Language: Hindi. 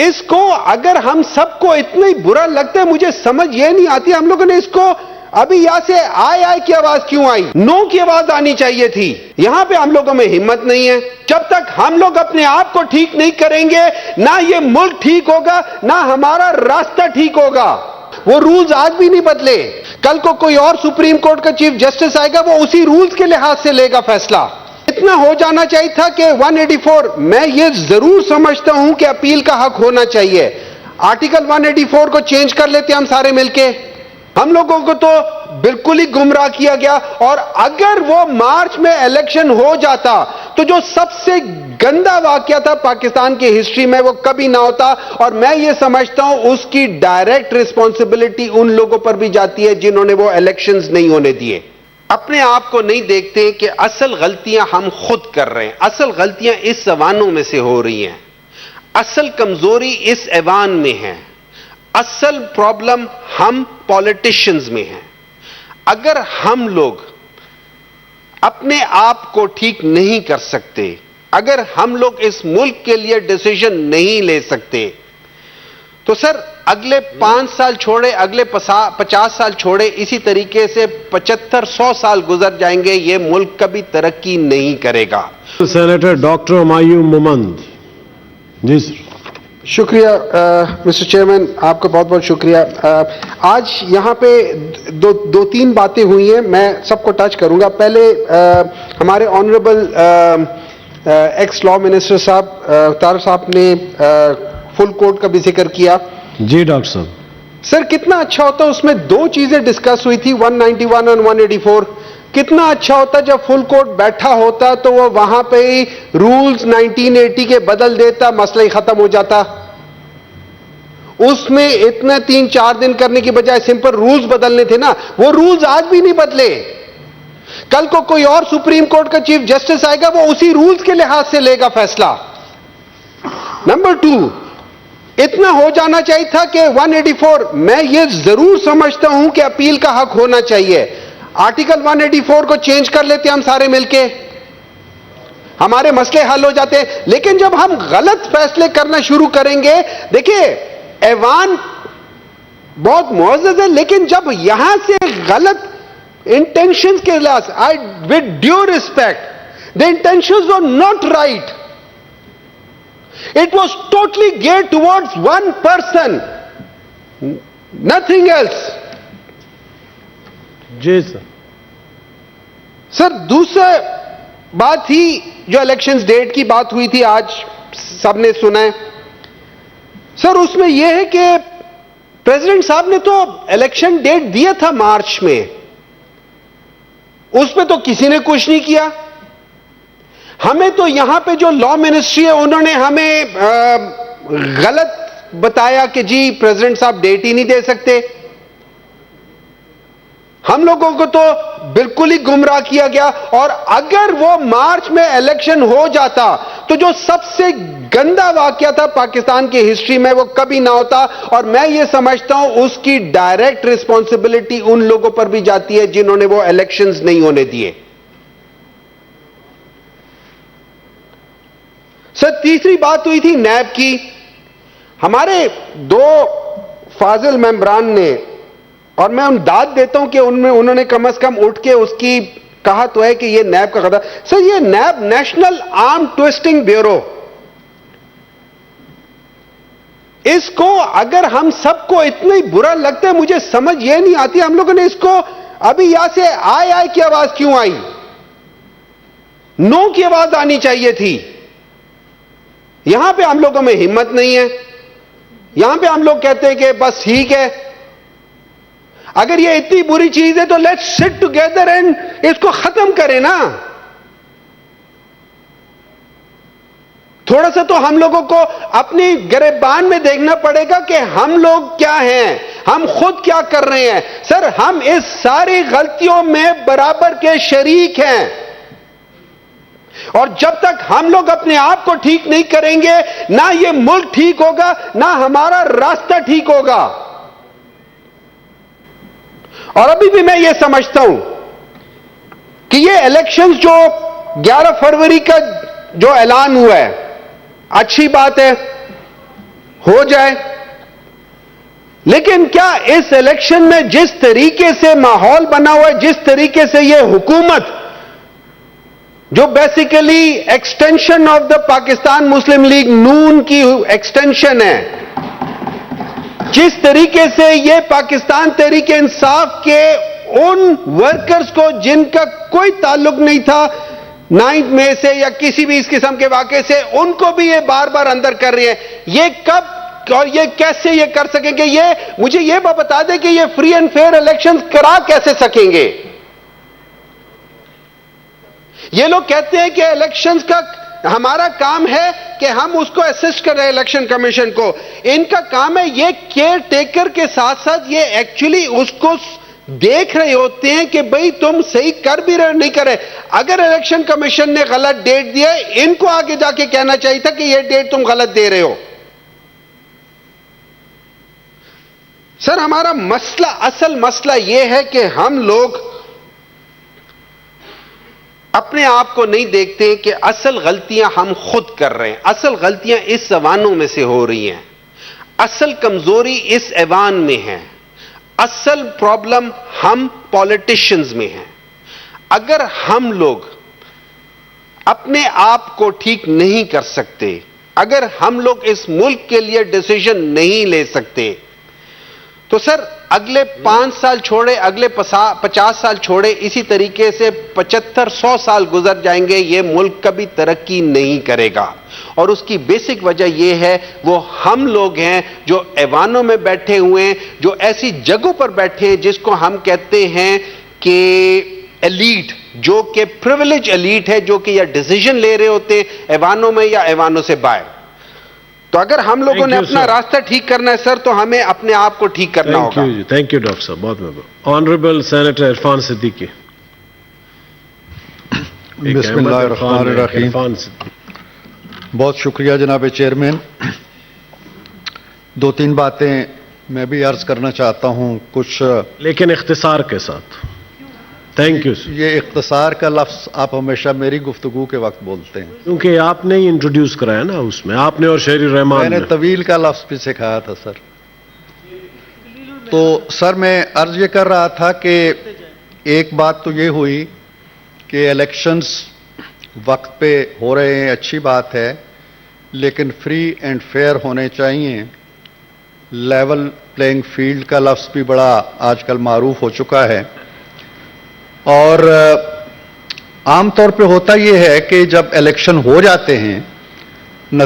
इसको अगर हम सबको इतना ही बुरा लगता है, मुझे समझ ये नहीं आती हम लोगों ने इसको अभी यहां से आय की आवाज क्यों आई, नो की आवाज आनी चाहिए थी। यहां पे हम लोगों में हिम्मत नहीं है। जब तक हम लोग अपने आप को ठीक नहीं करेंगे, ना ये मुल्क ठीक होगा, ना हमारा रास्ता ठीक होगा। वो रूल्स आज भी नहीं बदले। कल को कोई और सुप्रीम कोर्ट का चीफ जस्टिस आएगा, वो उसी रूल्स के लिहाज से लेगा फैसला। इतना हो जाना चाहिए था कि 184, मैं ये जरूर समझता हूं कि अपील का हक होना चाहिए। आर्टिकल 184 को चेंज कर लेते हम सारे मिलके। हम लोगों को तो बिल्कुल ही गुमराह किया गया। और अगर वो मार्च में इलेक्शन हो जाता तो जो सबसे गंदा वाकया था पाकिस्तान की हिस्ट्री में, वो कभी ना होता। और मैं ये समझता हूं उसकी डायरेक्ट रिस्पॉन्सिबिलिटी उन लोगों पर भी जाती है जिन्होंने वो इलेक्शंस नहीं होने दिए। अपने आप को नहीं देखते कि असल गलतियां हम खुद कर रहे हैं। असल गलतियां इस ऐवानों में से हो रही हैं। असल कमजोरी इस ऐवान में है। असल प्रॉब्लम हम पॉलिटिशियंस में है। अगर हम लोग अपने आप को ठीक नहीं कर सकते, अगर हम लोग इस मुल्क के लिए डिसीजन नहीं ले सकते, तो सर अगले 5 साल छोड़े, अगले 50 साल छोड़े, इसी तरीके से 75-100 साल गुजर जाएंगे, ये मुल्क कभी तरक्की नहीं करेगा। Senator doctor Humayun Mohammad. जी सर। शुक्रिया मिस्टर चेयरमैन, आपका बहुत बहुत शुक्रिया। आज यहाँ पे दो तीन बातें हुई हैं, मैं सबको टच करूंगा। पहले हमारे ऑनरेबल एक्स लॉ मिनिस्टर साहब तार साहब ने फुल कोर्ट का भी जिक्र किया। जी डॉक्टर साहब। सर कितना अच्छा होता, उसमें 2 चीजें डिस्कस हुई थी, 191 और 184। कितना अच्छा होता जब फुल कोर्ट बैठा होता तो वो वहां पे ही रूल्स 1980 के बदल देता, मसला ही खत्म हो जाता। उसमें इतने 3-4 दिन करने की बजाय सिंपल रूल्स बदलने थे ना। वो रूल्स आज भी नहीं बदले। कल को कोई और सुप्रीम कोर्ट का चीफ जस्टिस आएगा, वो उसी रूल्स के लिहाज से लेगा फैसला। नंबर 2, इतना हो जाना चाहिए था कि 184, मैं ये जरूर समझता हूं कि अपील का हक होना चाहिए। आर्टिकल 184 को चेंज कर लेते हम सारे मिलके, हमारे मसले हल हो जाते हैं। लेकिन जब हम गलत फैसले करना शुरू करेंगे, देखिए ऐवान बहुत मुअज़्ज़ज़ है, लेकिन जब यहां से गलत इंटेंशंस के लिहाज, I with due respect, the intentions were not right. It was totally geared towards one person, nothing else. जी सर। सर दूसरा बात थी जो इलेक्शंस डेट की बात हुई थी, आज सबने सुना है। सर उसमें यह है कि प्रेसिडेंट साहब ने तो इलेक्शन डेट दिया था मार्च में, उस पर तो किसी ने कुछ नहीं किया। हमें तो यहां पे जो लॉ मिनिस्ट्री है उन्होंने हमें गलत बताया कि जी प्रेसिडेंट साहब डेट ही नहीं दे सकते। हम लोगों को तो बिल्कुल ही गुमराह किया गया। और अगर वो मार्च में इलेक्शन हो जाता तो जो सबसे गंदा वाकया था पाकिस्तान की हिस्ट्री में, वो कभी ना होता। और मैं ये समझता हूं उसकी डायरेक्ट रिस्पॉन्सिबिलिटी उन लोगों पर भी जाती है जिन्होंने वो इलेक्शंस नहीं होने दिए। सर तीसरी बात हुई थी नैब की। हमारे 2 फाजिल मेंबरान ने, और मैं उन दाद देता हूं कि उनमें उन्होंने कम से कम उठ के उसकी कहा तो है कि ये नैब का खतरा। सर ये नैब नेशनल आर्म ट्विस्टिंग ब्यूरो, इसको अगर हम सबको इतना ही बुरा लगता है, मुझे समझ ये नहीं आती हम लोगों ने इसको अभी यहां से आय की आवाज क्यों आई, नो की आवाज आनी चाहिए थी। यहां पे हम लोगों में हिम्मत नहीं है। यहां पे हम लोग कहते हैं कि बस ठीक है, अगर ये इतनी बुरी चीज है तो लेट्स सिट टुगेदर एंड इसको खत्म करें ना। थोड़ा सा तो हम लोगों को अपनी गिरबान में देखना पड़ेगा कि हम लोग क्या हैं, हम खुद क्या कर रहे हैं। सर हम इस सारी गलतियों में बराबर के शरीक हैं। और जब तक हम लोग अपने आप को ठीक नहीं करेंगे, ना ये मुल्क ठीक होगा, ना हमारा रास्ता ठीक होगा। और अभी भी मैं ये समझता हूं कि ये इलेक्शंस जो 11 फरवरी का जो ऐलान हुआ है, अच्छी बात है। हो जाए। लेकिन क्या इस इलेक्शन में जिस तरीके से माहौल बना हुआ है, जिस तरीके से यह हुकूमत जो basically extension of the Pakistan Muslim League Noon की एक्सटेंशन है, जिस तरीके से यह पाकिस्तान तहरीक इंसाफ के उन वर्कर्स को जिनका कोई ताल्लुक नहीं था 9 मई से या किसी भी इस किस्म के वाकये से, उनको भी ये बार बार अंदर कर रही है, ये कब और ये कैसे ये कर सकेंगे? ये मुझे ये बता दें कि ये फ्री एंड फेयर इलेक्शन करा कैसे सकेंगे? ये लोग कहते हैं कि इलेक्शंस का हमारा काम है कि हम उसको असिस्ट करें इलेक्शन कमीशन को। इनका काम है ये केयर टेकर के साथ साथ ये एक्चुअली उसको देख रहे होते हैं कि भाई तुम सही कर भी रहे हो नहीं कर रहे। अगर इलेक्शन कमीशन ने गलत डेट दिया, इनको आगे जाके कहना चाहिए था कि यह डेट तुम गलत दे रहे हो। सर, हमारा मसला, असल मसला यह है कि हम लोग अपने आप को नहीं देखते कि असल गलतियां हम खुद कर रहे हैं। असल गलतियां इस ऐवानों में से हो रही हैं। असल कमजोरी इस ऐवान में है। असल प्रॉब्लम हम पॉलिटिशियंस में है। अगर हम लोग अपने आप को ठीक नहीं कर सकते, अगर हम लोग इस मुल्क के लिए डिसीजन नहीं ले सकते, तो सर अगले 5 साल छोड़े, अगले 50 साल छोड़े, इसी तरीके से 75-100 साल गुजर जाएंगे, ये मुल्क कभी तरक्की नहीं करेगा। और उसकी बेसिक वजह यह है वो हम लोग हैं जो ऐवानों में बैठे हुए हैं, जो ऐसी जगहों पर बैठे हैं जिसको हम कहते हैं कि एलीट, जो कि प्रिविलेज एलीट है, जो कि या डिसीजन ले रहे होते हैं ऐवानों में या ऐवानों से बाहर। तो अगर हम लोगों ने अपना रास्ता ठीक करना है सर, तो हमें अपने आप को ठीक करना होगा। थैंक यू डॉक्टर साहब, बहुत बहुत। Honourable senator Irfan Siddiqui. बिस्मिल्लाहिर्रहमानिर्रहीम। बहुत शुक्रिया जनाब चेयरमैन। 2-3 बातें मैं भी अर्ज करना चाहता हूं, कुछ लेकिन इख्तिसार के साथ। Thank you. ये इख्तिसार का लफ्ज आप हमेशा मेरी गुफ्तगू के वक्त बोलते हैं, क्योंकि आपने ही इंट्रोड्यूस कराया ना उसमें, आपने और शेरी रहमान मैंने तवील का लफ्ज भी सिखाया था सर। तो सर मैं अर्ज ये कर रहा था कि एक बात तो ये हुई कि इलेक्शंस वक्त पे हो रहे हैं, अच्छी बात है, लेकिन फ्री एंड फेयर होने चाहिए। लेवल प्लेइंग फील्ड का लफ्ज भी बड़ा आजकल मारूफ हो चुका है। और आमतौर पे होता यह है कि जब इलेक्शन हो जाते हैं